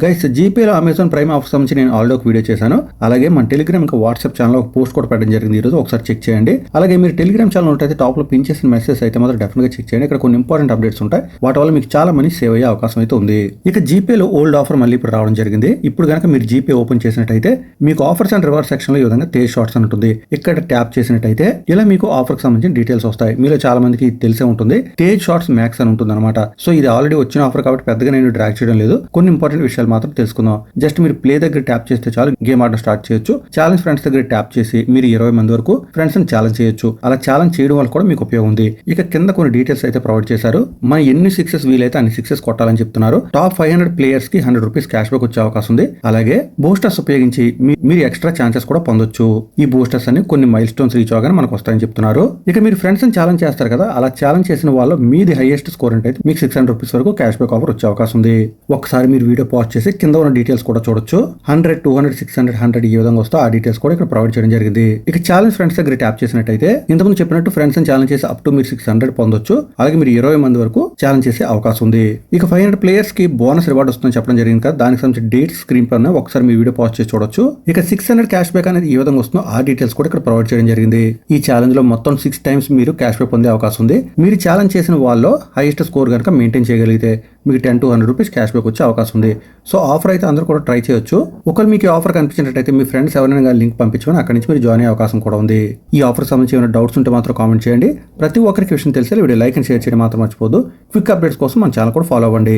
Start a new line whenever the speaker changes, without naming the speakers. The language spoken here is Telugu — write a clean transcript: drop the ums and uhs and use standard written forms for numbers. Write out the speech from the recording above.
గైస్ జీపేలో అమెజాన్ ప్రైమ్ ఆఫర్ సంబంధించి నేను ఆల్రెడీ ఒక వీడియో చేశాను. అలాగే మన టెలిగ్రామ్ ఇంకా వాట్సాప్ ఛానల్ ఒక పోస్ట్ కూడా పెట్టడం జరిగింది. ఈ రోజు ఒకసారి చెక్ చేయండి. అలాగే మీరు టెలిగ్రామ్ ఛానల్ ఉంటే టాప్ లో పిన్ చేసిన మెసేజ్ అయితే మాత్రం డెఫినెట్ గా చెక్ చేయండి. ఇక్కడ కొన్ని ఇంపార్టెంట్ అప్డేట్స్ ఉంటాయి. వాటి వల్ల మీకు చాలా మనీ సేవ్ అయ్యే అవకాశం అయితే ఉంది. ఇక జీపేలో ఓల్డ్ ఆఫర్ మళ్ళీ ఇప్పుడు రావడం జరిగింది. ఇప్పుడు కనుక మీరు జీపే ఓపెన్ చేసినట్టయితే మీకు ఆఫర్స్ అండ్ రివార్డ్ సెక్షన్ లో ఈ విధంగా తేజ్ షార్ట్స్ అని ఉంటుంది. ఇక్కడ ట్యాప్ చేసినట్టయితే ఇలా మీకు ఆఫర్ కి సంబంధించిన డీటెయిల్స్ వస్తాయి. మీలో చాలా మందికి తెలిసే ఉంటుంది. తేజ్ షార్ట్స్ మ్యాక్స్ అని ఉంటుంది అనమాట. సో ఇది ఆల్రెడీ వచ్చిన ఆఫర్ కాబట్టి పెద్దగా నేను డ్రాగ్ చేయడం లేదు. కొన్ని ఇంపార్టెంట్ విషయాలు మాత్రం తెలుసుకుందాం. జస్ట్ మీరు ప్లే దగ్గర ట్యాప్ చేస్తే చాలు గేమ్ ఆడడం స్టార్ట్ చేయొచ్చు. ఛాలెంజ్ ఫ్రెండ్స్ దగ్గర ట్యాప్ చేసి మీరు 20 మంది వరకు ఫ్రెండ్స్ ని ఛాలెంజ్ చేయొచ్చు. అలా ఛాలెంజ్ చేయడం వల్ల కూడా మీకు ఉపయోగం ఉంది. ఇక కింద కొన్ని డీటెయిల్స్ అయితే ప్రొవైడ్ చేశారు. మన ఎన్ని సిక్సెస్ వీలైతే అన్ని సిక్సెస్ కొట్టాలని చెప్తున్నారు. టాప్ 500 ప్లేయర్స్ కి 100 రూపీస్ క్యాష్ బ్యాక్ వచ్చే అవకాశం ఉంది. అలాగే బూస్టర్స్ ఉపయోగించి మీరు ఎక్స్ట్రా ఛాన్సెస్ కూడా పొందొచ్చు. ఈ బూస్టర్స్ అని కొన్ని మైల్ స్టోన్స్ రీచ్ అవగానే మనకు వస్తాయని చెప్తున్నారు. ఇక మీరు ఫ్రెండ్స్ ని ఛాలెంజ్ చేస్తారు కదా, అలా ఛాలెంజ్ చేసిన వాళ్ళు మీది హైయెస్ట్ స్కోర్ అంటే మీకు 600 రూపీస్ వరకు క్యాష్ బ్యాక్ ఆఫర్ వచ్చే అవకాశం ఉంది. ఒకసారి మీరు వీడియో పాజ్ చేసి కింద ఉన్న డీటెయిల్స్ కూడా చూడొచ్చు. 100, 200, 600, 100 ఈ విధంగా వస్తే ఆ డీటెయిల్స్ కూడా ఇక్కడ ప్రొవైడ్ చేయడం జరిగింది. ఇక ఛాలెంజ్ ఫ్రెండ్స్ దగ్గర ట్యాప్ చేసినట్టయితే ఇంతకుముందు చెప్పినట్టు ఫ్రెండ్స్ ని ఛాలెంజ్ చేసి అప్ టు మీరు 600 పొందొచ్చు. అలాగే మీరు 20 మంది వరకు ఛాలెంజ్ చేసే అవకాశం ఉంది. ఇక 500 ప్లేయర్స్ కి బోనస్ రివార్డ్ వస్తుందని చెప్పడం జరిగింది కదా, దానికి సంబంధించిన డేట్ స్క్రీన్ పైన ఒకసారి మీ వీడియో పాజ్ చేసి చూడొచ్చు. ఇక 600 క్యాష్ బ్యాక్ అనేది ఈ విధంగా వస్తుందో ఆ డీటెయిల్స్ కూడా ఇక్కడ ప్రొవైడ్ చేయడం జరిగింది. ఈ ఛాలెంజ్ లో మొత్తం 6 టైమ్స్ మీరు క్యాష్ బ్యాక్ పొందే అవకాశం ఉంది. మీరు ఛాలెంజ్ చేసిన వాళ్ళలో హైయెస్ట్ స్కోర్ కనుక మెయింటైన్ చేయగలిగితే మీకు 10 to 100 రూపీస్ క్యాష్ బ్యాక్ వచ్చే అవకాశం ఉంది. సో ఆఫర్ అయితే అందరూ కూడా ట్రై చేయొచ్చు. ఒకవేళ మీకు ఈ ఆఫర్ కనిపించినట్టయితే మీ ఫ్రెండ్స్ ఎవరైనా లింక్ పంపించుకొని అక్కడి నుంచి మీరు జాయిన్ అయ్యే అవకాశం కూడా ఉంది. ఈ ఆఫర్ సంబంధించి ఏమైనా డౌట్స్ ఉంటే మాత్రం కామెంట్ చేయండి. ప్రతి ఒక్కరికి విషయం తెలిసే వీడియో లైక్ అండ్ షేర్ చేయడం మాత్రం మర్చిపోద్దు. క్విక్ అప్డేట్స్ కోసం మన ఛానల్ కూడా ఫాలో అవ్వండి.